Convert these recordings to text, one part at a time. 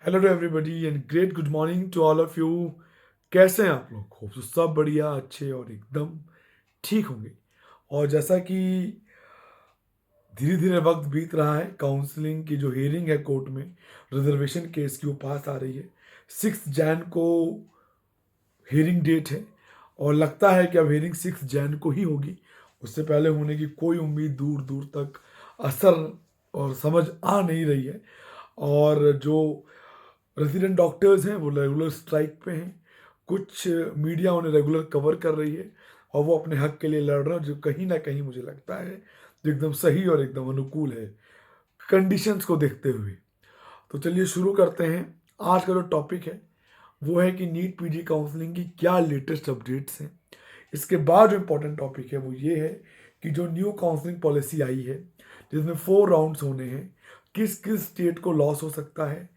Hello to everybody and great good morning to all of you. कैसे हैं आप लोग? होप सब बढ़िया, अच्छे और एकदम ठीक होंगे। और जैसा कि धीरे धीरे वक्त बीत रहा है, काउंसलिंग की जो हियरिंग है कोर्ट में रिजर्वेशन केस की, वो पास आ रही है। 6 जैन को हियरिंग डेट है और लगता है कि अब हियरिंग 6 जैन को ही होगी। उससे पहले होने की कोई उम्मीद दूर दूर तक असर और समझ आ नहीं रही है। और जो रेजिडेंट डॉक्टर्स हैं वो रेगुलर स्ट्राइक पे हैं। कुछ मीडिया उन्हें रेगुलर कवर कर रही है और वो अपने हक के लिए लड़ रहे हैं, जो कहीं ना कहीं मुझे लगता है जो एकदम सही और एकदम अनुकूल है कंडीशंस को देखते हुए। तो चलिए शुरू करते हैं। आज का जो टॉपिक है वो है कि नीट पीजी काउंसलिंग की क्या लेटेस्ट अपडेट्स हैं। इसके बाद जो इम्पोर्टेंट टॉपिक है वो ये है कि जो न्यू काउंसलिंग पॉलिसी आई है जिसमें 4 राउंड्स होने हैं, किस किस स्टेट को लॉस हो सकता है,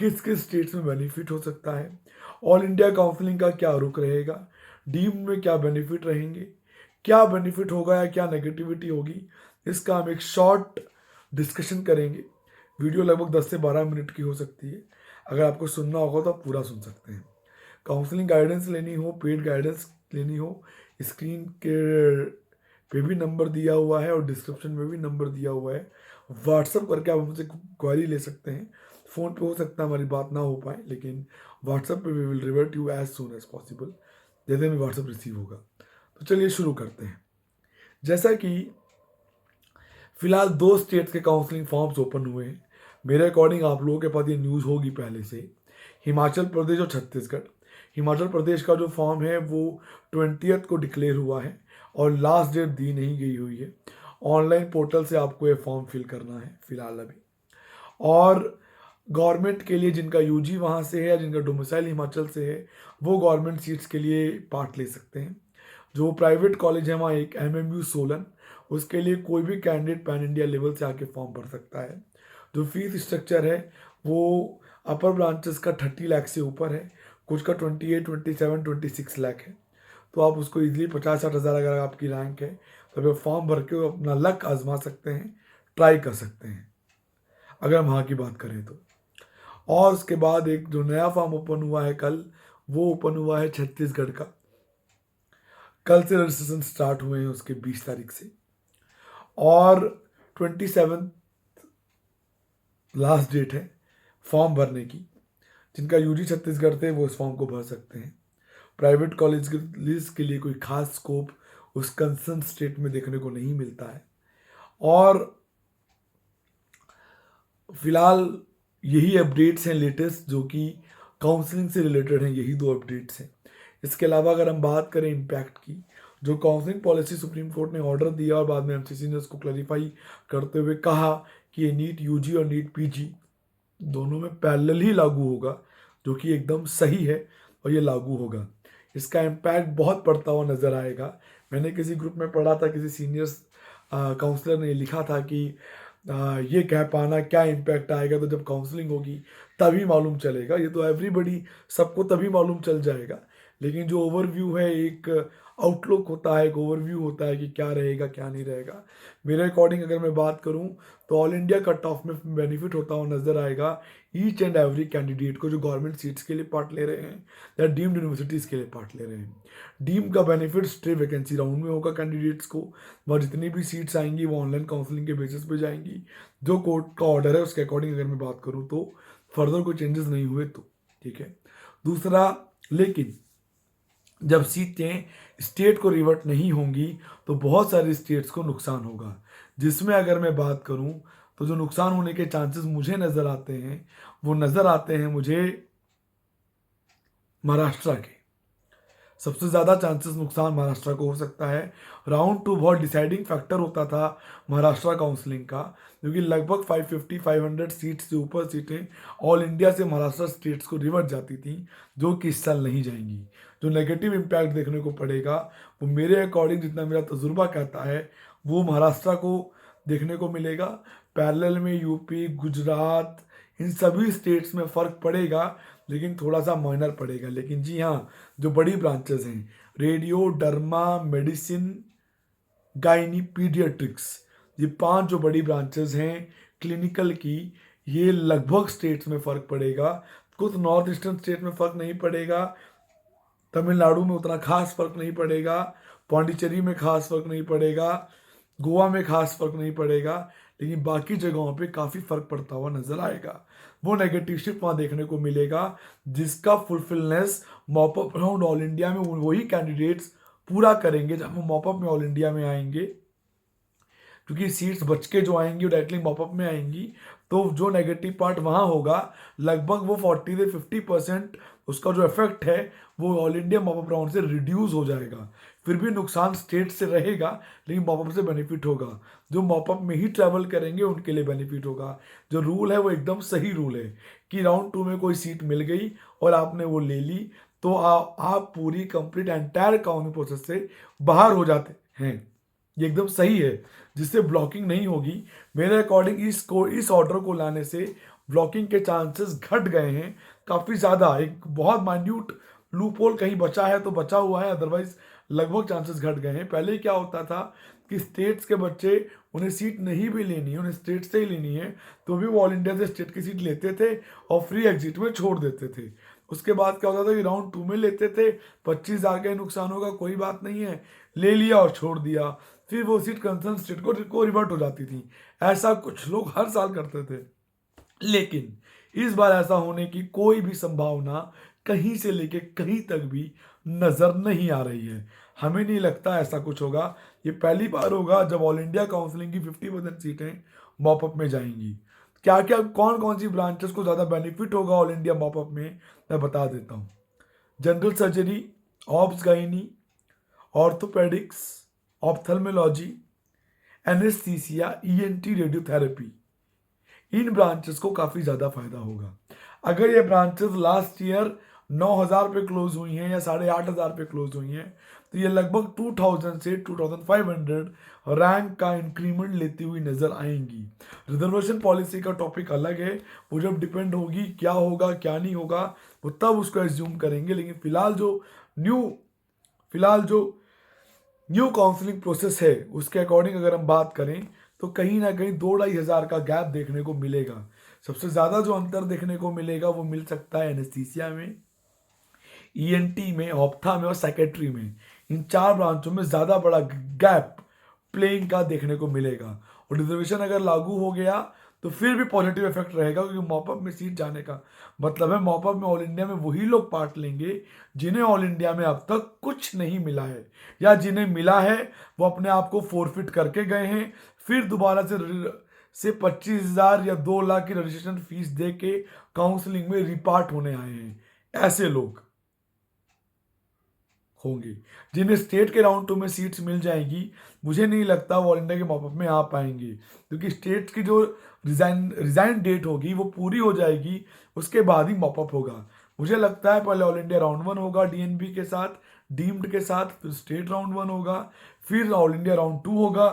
किस किस स्टेट्स में बेनिफिट हो सकता है, ऑल इंडिया काउंसलिंग का क्या रुख रहेगा, डीम में क्या बेनिफिट रहेंगे, क्या बेनिफिट होगा या क्या नेगेटिविटी होगी, इसका हम एक शॉर्ट डिस्कशन करेंगे। वीडियो लगभग 10 से 12 मिनट की हो सकती है। अगर आपको सुनना होगा तो आप पूरा सुन सकते हैं। काउंसलिंग गाइडेंस लेनी हो, पेड गाइडेंस लेनी हो, स्क्रीन के पे भी नंबर दिया हुआ है और डिस्क्रिप्शन में भी नंबर दिया हुआ है। व्हाट्सअप करके आप हमसे क्वेरी ले सकते हैं। फ़ोन पे हो सकता है हमारी बात ना हो पाए, लेकिन व्हाट्सअप पे we will revert you as soon as possible, जैसे हमें व्हाट्सअप रिसीव होगा। तो चलिए शुरू करते हैं। जैसा कि फिलहाल 2 स्टेट्स के काउंसलिंग फॉर्म्स ओपन हुए हैं। मेरे अकॉर्डिंग आप लोगों के पास ये न्यूज़ होगी पहले से। हिमाचल प्रदेश और छत्तीसगढ़। हिमाचल प्रदेश का जो फॉर्म है वो 20th को डिक्लेयर हुआ है और लास्ट डेट दी नहीं गई हुई है। ऑनलाइन पोर्टल से आपको ये फॉर्म फिल करना है फिलहाल अभी। और गवर्नमेंट के लिए जिनका यूजी वहाँ से है या जिनका डोमिसाइल हिमाचल से है, वो गवर्नमेंट सीट्स के लिए पार्ट ले सकते हैं। जो प्राइवेट कॉलेज है वहाँ एक एमएमयू सोलन, उसके लिए कोई भी कैंडिडेट पैन इंडिया लेवल से आके फॉर्म भर सकता है। जो फीस स्ट्रक्चर है वो अपर ब्रांचेस का 30 लाख से ऊपर है, कुछ का 28, 27, 26 लाख है। तो आप उसको इजीली 50-60 हज़ार अगर आपकी रैंक है तो आप फॉर्म भर के अपना लक आजमा सकते हैं, ट्राई कर सकते हैं अगर हम वहाँ की बात करें तो। और उसके बाद एक जो नया फॉर्म ओपन हुआ है कल, वो ओपन हुआ है छत्तीसगढ़ का। कल से रजिस्ट्रेशन स्टार्ट हुए हैं उसके 20 तारीख से। और 27 लास्ट डेट है फॉर्म भरने की। जिनका यूजी छत्तीसगढ़ थे वो इस फॉर्म को भर सकते हैं। प्राइवेट कॉलेज के लिस्ट के लिए कोई खास स्कोप उस कंसर्न स्टेट में देखने को नहीं मिलता है। और फिलहाल यही अपडेट्स हैं लेटेस्ट जो कि काउंसलिंग से रिलेटेड हैं। यही 2 अपडेट्स हैं। इसके अलावा अगर हम बात करें इम्पैक्ट की, जो काउंसलिंग पॉलिसी सुप्रीम कोर्ट ने ऑर्डर दिया और बाद में एमसीसी ने उसको क्लैरिफाई करते हुए कहा कि ये नीट यूजी और नीट पीजी दोनों में पैरेलल ही लागू होगा, जो कि एकदम सही है और ये लागू होगा। इसका इम्पैक्ट बहुत पड़ता हुआ नज़र आएगा। मैंने किसी ग्रुप में पढ़ा था, किसी सीनियर्स काउंसलर ने लिखा था कि ये कह पाना क्या इम्पैक्ट आएगा तो जब काउंसलिंग होगी तभी मालूम चलेगा। ये तो एवरीबडी, सबको तभी मालूम चल जाएगा। लेकिन जो ओवरव्यू है, एक आउटलुक होता है, एक ओवरव्यू होता है कि क्या रहेगा क्या नहीं रहेगा। मेरे अकॉर्डिंग अगर मैं बात करूं तो ऑल इंडिया कट ऑफ में बेनिफिट होता हुआ नजर आएगा ईच एंड एवरी कैंडिडेट को जो गवर्नमेंट सीट्स के लिए पार्ट ले रहे हैं या डीम्ड यूनिवर्सिटीज़ के लिए पार्ट ले रहे हैं। डीम का बेनिफिट स्ट्रेट वैकेंसी राउंड में होगा कैंडिडेट्स को, और जितनी भी सीट्स आएंगी वो ऑनलाइन काउंसलिंग के बेसिस पे जाएंगी। जो कोर्ट का ऑर्डर है उसके अकॉर्डिंग अगर मैं बात करूँ तो फर्दर कोई चेंजेस नहीं हुए तो ठीक है। दूसरा, लेकिन जब सीटें स्टेट को रिवर्ट नहीं होंगी तो बहुत सारे स्टेट्स को नुकसान होगा। जिसमें अगर मैं बात करूं तो जो नुकसान होने के चांसेस मुझे नज़र आते हैं वो नज़र आते हैं मुझे महाराष्ट्र के। सबसे ज़्यादा चांसेस नुकसान महाराष्ट्र को हो सकता है। राउंड 2 बहुत डिसाइडिंग फैक्टर होता था महाराष्ट्र काउंसलिंग का, क्योंकि लगभग 550-500 सीट से ऊपर सीटें ऑल इंडिया से महाराष्ट्र स्टेट्स को रिवर्ट जाती थी, जो कि इस साल नहीं जाएंगी। जो नेगेटिव इम्पैक्ट देखने को पड़ेगा वो मेरे अकॉर्डिंग, जितना मेरा तजुर्बा कहता है, वो महाराष्ट्र को देखने को मिलेगा। पैरेलल में यूपी, गुजरात, इन सभी स्टेट्स में फ़र्क पड़ेगा, लेकिन थोड़ा सा माइनर पड़ेगा। लेकिन जी हाँ, जो बड़ी ब्रांचेस हैं, radio, derma, medicine, gynae, paediatrics, ये 5 जो बड़ी ब्रांचेस हैं क्लिनिकल की, ये लगभग स्टेट्स में फ़र्क पड़ेगा, कुछ नॉर्थ ईस्टर्न स्टेट में फ़र्क नहीं पड़ेगा, तमिलनाडु में उतना खास फर्क नहीं पड़ेगा, पौंडीचेरी में खास फर्क नहीं पड़ेगा, गोवा में खास फर्क नहीं पड़ेगा, लेकिन बाकी जगहों पे काफ़ी फर्क पड़ता हुआ नजर आएगा। वो नेगेटिव शिफ्ट वहाँ देखने को मिलेगा जिसका fulfilness mop up round all India में वही कैंडिडेट्स पूरा करेंगे जब वो मॉपअप में ऑल इंडिया में आएंगे, क्योंकि सीट्स बच के जो आएंगी वो डायरेक्टली मॉपअप में आएंगी। तो जो नेगेटिव पार्ट वहाँ होगा लगभग वो 40 से 50% उसका जो इफेक्ट है वो ऑल इंडिया मॉपअप राउंड से रिड्यूस हो जाएगा। फिर भी नुकसान स्टेट से रहेगा लेकिन मॉपअप से बेनिफिट होगा। जो मॉपअप में ही ट्रैवल करेंगे उनके लिए बेनिफिट होगा। जो रूल है वो एकदम सही रूल है कि राउंड 2 में कोई सीट मिल गई और आपने वो ले ली तो आप पूरी कंप्लीट एंटायर काउंटिंग प्रोसेस से बाहर हो जाते हैं। ये एकदम सही है, जिससे ब्लॉकिंग नहीं होगी। मेरे अकॉर्डिंग इस ऑर्डर को लाने से ब्लॉकिंग के चांसेस घट गए हैं काफ़ी ज़्यादा। एक बहुत माइन्यूट लूप होल कहीं बचा है तो बचा हुआ है, अदरवाइज लगभग चांसेस घट गए हैं। पहले क्या होता था कि स्टेट्स के बच्चे उन्हें सीट नहीं भी लेनी है, उन्हें स्टेट से ही लेनी है, तो भी वो ऑल इंडिया से स्टेट की सीट लेते थे और फ्री एग्जिट में छोड़ देते थे। उसके बाद क्या होता था कि राउंड 2 में लेते थे, 25 आ गए नुकसान होगा कोई बात नहीं है, ले लिया और छोड़ दिया, फिर वो सीट कंसर्न स्टेट को रिवर्ट हो जाती थी। ऐसा कुछ लोग हर साल करते थे, लेकिन इस बार ऐसा होने की कोई भी संभावना कहीं से लेके कहीं तक भी नजर नहीं आ रही है। हमें नहीं लगता ऐसा कुछ होगा। ये पहली बार होगा जब ऑल इंडिया काउंसिलिंग की 50% सीटें मॉपअप में जाएंगी। क्या क्या कौन कौन सी ब्रांचेस को ज़्यादा बेनिफिट होगा ऑल इंडिया मॉपअप में, मैं बता देता हूँ। General surgery, obs gynae, orthopaedics, ophthalmology, anaesthesia, ENT, radiotherapy, इन ब्रांचेस को काफ़ी ज़्यादा फायदा होगा। अगर ये ब्रांचेस लास्ट ईयर 9,000 पे क्लोज हुई हैं या 8,500 पे क्लोज हुई हैं तो ये लगभग 2,000 से 2,500 रैंक का इंक्रीमेंट लेती हुई नजर आएंगी। रिजर्वेशन पॉलिसी का टॉपिक अलग है, वो जब डिपेंड होगी क्या होगा क्या नहीं होगा वो तब उसको एज्यूम करेंगे। लेकिन फिलहाल जो न्यू काउंसलिंग प्रोसेस है उसके अकॉर्डिंग अगर हम बात करें तो कहीं ना कहीं 2-2,500 का गैप देखने को मिलेगा। सबसे ज़्यादा जो अंतर देखने को मिलेगा वो मिल सकता है एनेस्थीसिया में, ईएनटी में, ऑप्था में और साइकेट्री में। इन 4 ब्रांचों में ज़्यादा बड़ा गैप प्लेइंग का देखने को मिलेगा। और रिजर्वेशन अगर लागू हो गया तो फिर भी पॉजिटिव इफेक्ट रहेगा, क्योंकि मॉपअप में सीट जाने का मतलब है मॉपअप में ऑल इंडिया में वही लोग पार्ट लेंगे जिन्हें ऑल इंडिया में अब तक कुछ नहीं मिला है, या जिन्हें मिला है वो अपने आप को फोरफिट करके गए हैं, फिर दोबारा से 25,000 या 2 लाख की रजिस्ट्रेशन फीस दे के काउंसलिंग में रिपार्ट होने आए हैं। ऐसे लोग होंगे जिन्हें स्टेट के राउंड 2 में सीट्स मिल जाएंगी। मुझे नहीं लगता वो ऑल इंडिया के मॉपअप में आ पाएंगे, क्योंकि स्टेट की जो रिजाइन डेट होगी वो पूरी हो जाएगी, उसके बाद ही मॉपअप होगा। मुझे लगता है पहले ऑल इंडिया राउंड 1 होगा डीएनबी के साथ, डीम्ड के साथ, फिर स्टेट राउंड 1 होगा, फिर ऑल इंडिया राउंड 2 होगा,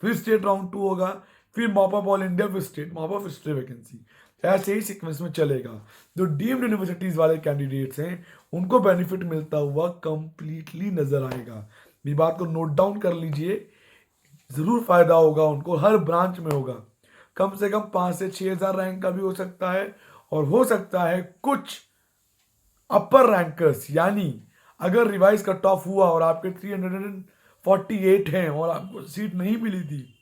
फिर स्टेट राउंड 2 होगा, फिर मॉपअप ऑल इंडिया, फिर स्टेट मॉपअप, फिर स्टेट वैकेंसी। ऐसे ही सीक्वेंस में चलेगा। जो डीम्ड यूनिवर्सिटीज वाले कैंडिडेट्स हैं उनको बेनिफिट मिलता हुआ कंप्लीटली नजर आएगा। ये बात को नोट डाउन कर लीजिए, जरूर फायदा होगा उनको, हर ब्रांच में होगा। कम से कम 5 से 6,000 रैंक का भी हो सकता है, और हो सकता है कुछ अपर रैंकर्स, यानी अगर रिवाइज कट ऑफ हुआ और आपके 348 हैं और आपको सीट नहीं मिली थी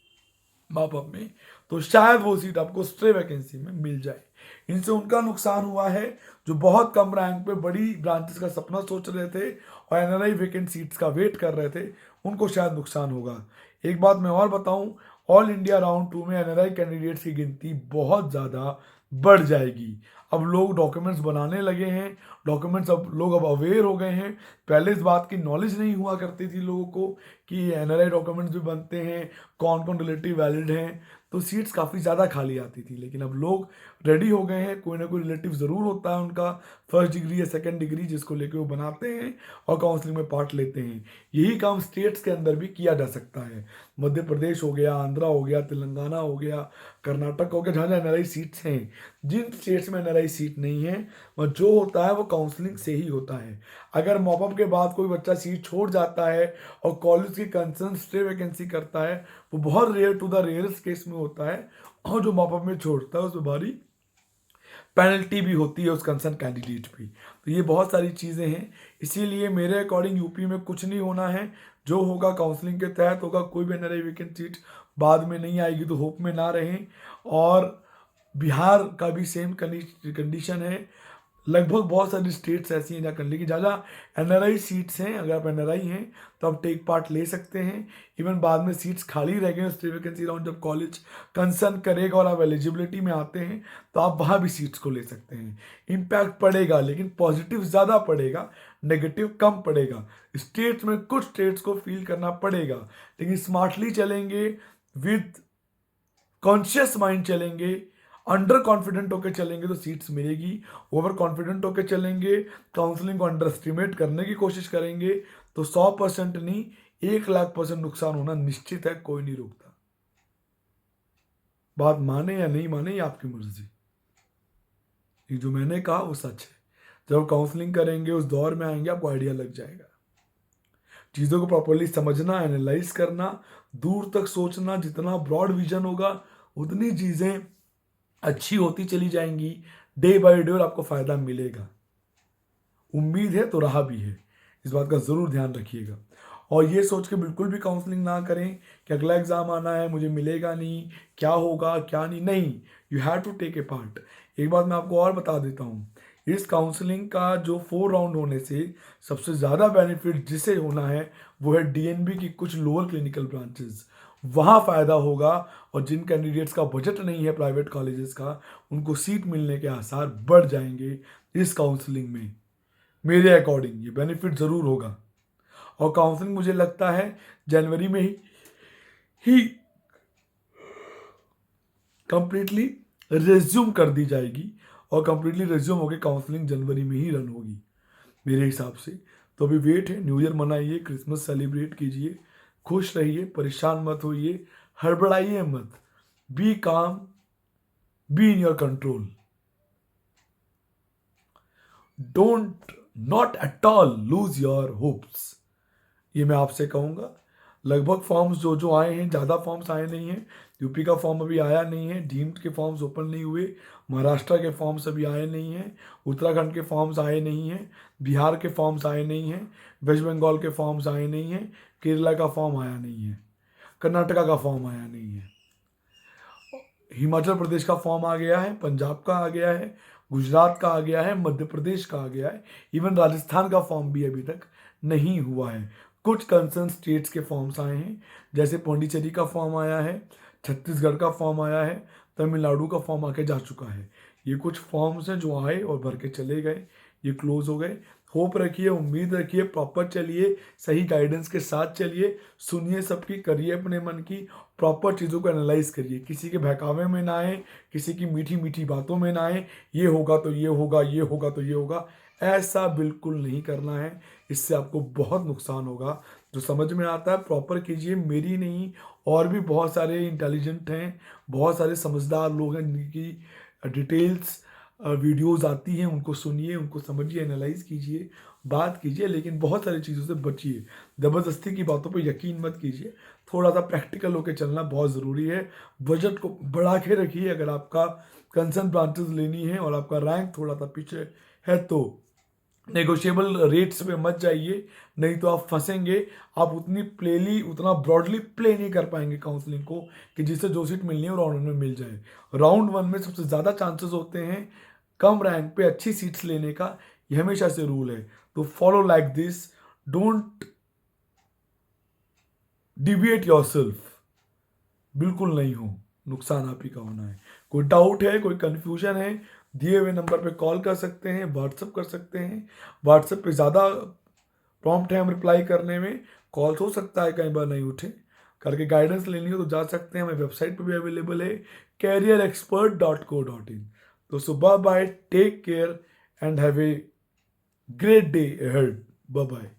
मॉपअप में, तो शायद वो सीट आपको स्ट्रे वैकेंसी में मिल जाए। इनसे उनका नुकसान हुआ है जो बहुत कम रैंक पे बड़ी ब्रांचेस का सपना सोच रहे थे और एनआरआई वैकेंट सीट्स का वेट कर रहे थे, उनको शायद नुकसान होगा। एक बात मैं और बताऊं, ऑल इंडिया राउंड 2 में एनआरआई कैंडिडेट्स की गिनती बहुत ज़्यादा बढ़ जाएगी। अब लोग डॉक्यूमेंट्स बनाने लगे हैं, डॉक्यूमेंट्स अब लोग अब अवेयर हो गए हैं। पहले इस बात की नॉलेज नहीं हुआ करती थी लोगों को कि एनआरआई डॉक्यूमेंट्स भी बनते हैं, कौन कौन रिलेटिव वैलिड हैं, तो सीट्स काफ़ी ज़्यादा खाली आती थी। लेकिन अब लोग रेडी हो गए हैं, कोई ना कोई रिलेटिव ज़रूर होता है उनका, फर्स्ट डिग्री या सेकंड डिग्री, जिसको लेके वो बनाते हैं और काउंसलिंग में पार्ट लेते हैं। यही काम स्टेट्स के अंदर भी किया जा सकता है। मध्य प्रदेश हो गया, आंध्रा हो गया, तेलंगाना हो गया, कर्नाटक हो गया, जहाँ जहाँ एनआरआई सीट्स हैं, जिन स्टेट्स में एनआरआई सीट नहीं है, और जो होता है वो काउंसलिंग से ही होता है। अगर मॉपअप के बाद कोई बच्चा सीट छोड़ जाता है और कॉलेज की कंसर्न स्टे वैकेंसी करता है, वो बहुत rare to the rarest case में होता है, और जो मॉपअप में छोड़ता है उसमें भारी पेनल्टी भी होती है उस कंसर्न कैंडिडेट पे। तो ये बहुत सारी चीज़ें हैं, इसीलिए मेरे अकॉर्डिंग यूपी में कुछ नहीं होना है। जो होगा काउंसलिंग के तहत होगा, कोई भी एनआरआई वैकेंट सीट बाद में नहीं आएगी तो होप में ना रहें। और बिहार का भी सेम कंडीशन है। लगभग बहुत सारी स्टेट्स ऐसी हैं जहाँ कर लेकिन ज़्यादा एनआरआई सीट्स हैं। अगर आप एनआरआई हैं तो आप टेक पार्ट ले सकते हैं। इवन बाद में सीट्स खाली रह गए स्टे वैकेंसी राउंड जब कॉलेज कंसर्न करेगा और आप एलिजिबिलिटी में आते हैं तो आप वहाँ भी सीट्स को ले सकते हैं। इम्पैक्ट पड़ेगा लेकिन पॉजिटिव ज़्यादा पड़ेगा, नेगेटिव कम पड़ेगा। स्टेट्स में कुछ स्टेट्स को फील करना पड़ेगा, लेकिन स्मार्टली चलेंगे, विद कॉन्शियस माइंड चलेंगे, अंडर कॉन्फिडेंट होकर चलेंगे तो सीट्स मिलेगी। ओवर कॉन्फिडेंट होकर चलेंगे, काउंसलिंग को अंडर एस्टिमेट करने की कोशिश करेंगे तो 100% नहीं 1,00,000% नुकसान होना निश्चित है, कोई नहीं रोकता। बात माने या नहीं माने ये आपकी मर्जी। ये जो मैंने कहा वो सच है। जब काउंसलिंग करेंगे उस दौर में आएंगे आपको आइडिया लग जाएगा। चीज़ों को प्रॉपरली समझना, एनालाइज करना, दूर तक सोचना, जितना ब्रॉड विजन होगा उतनी चीज़ें अच्छी होती चली जाएंगी डे बाय डे और आपको फायदा मिलेगा। उम्मीद है तो रहा भी है, इस बात का ज़रूर ध्यान रखिएगा। और ये सोच के बिल्कुल भी काउंसलिंग ना करें कि अगला एग्ज़ाम आना है मुझे मिलेगा नहीं, क्या होगा क्या नहीं। You have to take a part. एक बात मैं आपको और बता देता हूँ, इस काउंसलिंग का जो 4 राउंड होने से सबसे ज़्यादा बेनिफिट जिसे होना है वो है डीएनबी की कुछ लोअर क्लिनिकल ब्रांचेस, वहाँ फ़ायदा होगा। और जिन कैंडिडेट्स का बजट नहीं है प्राइवेट कॉलेजेस का, उनको सीट मिलने के आसार बढ़ जाएंगे इस काउंसलिंग में। मेरे अकॉर्डिंग ये बेनिफिट ज़रूर होगा। और काउंसलिंग मुझे लगता है जनवरी में ही कंप्लीटली रिज्यूम कर दी जाएगी, और कंप्लीटली रिज्यूम होकर काउंसलिंग जनवरी में ही रन होगी मेरे हिसाब से। तो अभी वेट है, न्यू ईयर मनाइए, क्रिसमस सेलिब्रेट कीजिए, खुश रहिए, परेशान मत होइए, हड़बड़ाइए मत। बी काम, be in your control, don't not at all lose your hopes. ये मैं आपसे कहूँगा। लगभग फॉर्म्स जो जो आए हैं, ज़्यादा फॉर्म्स आए नहीं हैं। यूपी का फॉर्म अभी आया नहीं है, डीम्ड के फॉर्म्स ओपन नहीं हुए, महाराष्ट्र के फॉर्म्स अभी आए नहीं हैं, उत्तराखंड के फॉर्म्स आए नहीं हैं, बिहार के फॉर्म्स आए नहीं हैं, वेस्ट बंगाल के फॉर्म्स आए नहीं हैं, केरला का फॉर्म आया नहीं है, कर्नाटका का फॉर्म आया नहीं है, हिमाचल प्रदेश का फॉर्म आ गया है, पंजाब का आ गया है, गुजरात का आ गया है, मध्य प्रदेश का आ गया है, इवन राजस्थान का फॉर्म भी अभी तक नहीं हुआ है। कुछ कंसर्न स्टेट्स के फॉर्म्स आए हैं, जैसे पौंडीचेरी का फॉर्म आया है, छत्तीसगढ़ का फॉर्म आया है, तमिलनाडु का फॉर्म आके जा चुका है। ये कुछ फॉर्म्स हैं जो आए और भर के चले गए, ये क्लोज हो गए। होप रखिए, उम्मीद रखिए, प्रॉपर चलिए, सही गाइडेंस के साथ चलिए, सुनिए सबकी, करिए अपने मन की, प्रॉपर चीज़ों को एनालाइज करिए, किसी के बहकावे में ना आए, किसी की मीठी मीठी बातों में ना आए, ये होगा तो ये होगा, ये होगा तो ये होगा, ऐसा बिल्कुल नहीं करना है। इससे आपको बहुत नुकसान होगा। जो समझ में आता है प्रॉपर कीजिए, मेरी नहीं, और भी बहुत सारे इंटेलिजेंट हैं, बहुत सारे समझदार लोग हैं जिनकी डिटेल्स वीडियोस आती हैं, उनको सुनिए, उनको समझिए, एनालाइज कीजिए, बात कीजिए, लेकिन बहुत सारी चीज़ों से बचिए। ज़बरदस्ती की बातों पर यकीन मत कीजिए, थोड़ा सा प्रैक्टिकल होकर चलना बहुत ज़रूरी है। बजट को बढ़ा के रखिए अगर आपका कंसर्न ब्रांचेस लेनी है और आपका रैंक थोड़ा सा पीछे है तो नेगोशिएबल रेट्स पे मत जाइए, नहीं तो आप फंसेंगे। आप उतना ब्रॉडली प्ले नहीं कर पाएंगे काउंसलिंग को कि जिससे जो सीट मिलनी है राउंड 1 में मिल जाए। राउंड 1 में सबसे ज़्यादा चांसेस होते हैं कम रैंक पे अच्छी सीट्स लेने का, ये हमेशा से रूल है। तो follow like this, don't deviate yourself, बिल्कुल नहीं हो, नुकसान आप ही का होना है। कोई डाउट है, कोई कंफ्यूजन है, दिए हुए नंबर पे कॉल कर सकते हैं, व्हाट्सअप कर सकते हैं। व्हाट्सअप पे ज़्यादा प्रॉम्प्ट है हम रिप्लाई करने में, कॉल्स हो सकता है कई बार नहीं उठे। करके गाइडेंस लेनी हो तो जा सकते हैं, हमारी वेबसाइट पे भी अवेलेबल है careerexpert.co.in। तो सुबह bye, take care and have a great day ahead, bye bye.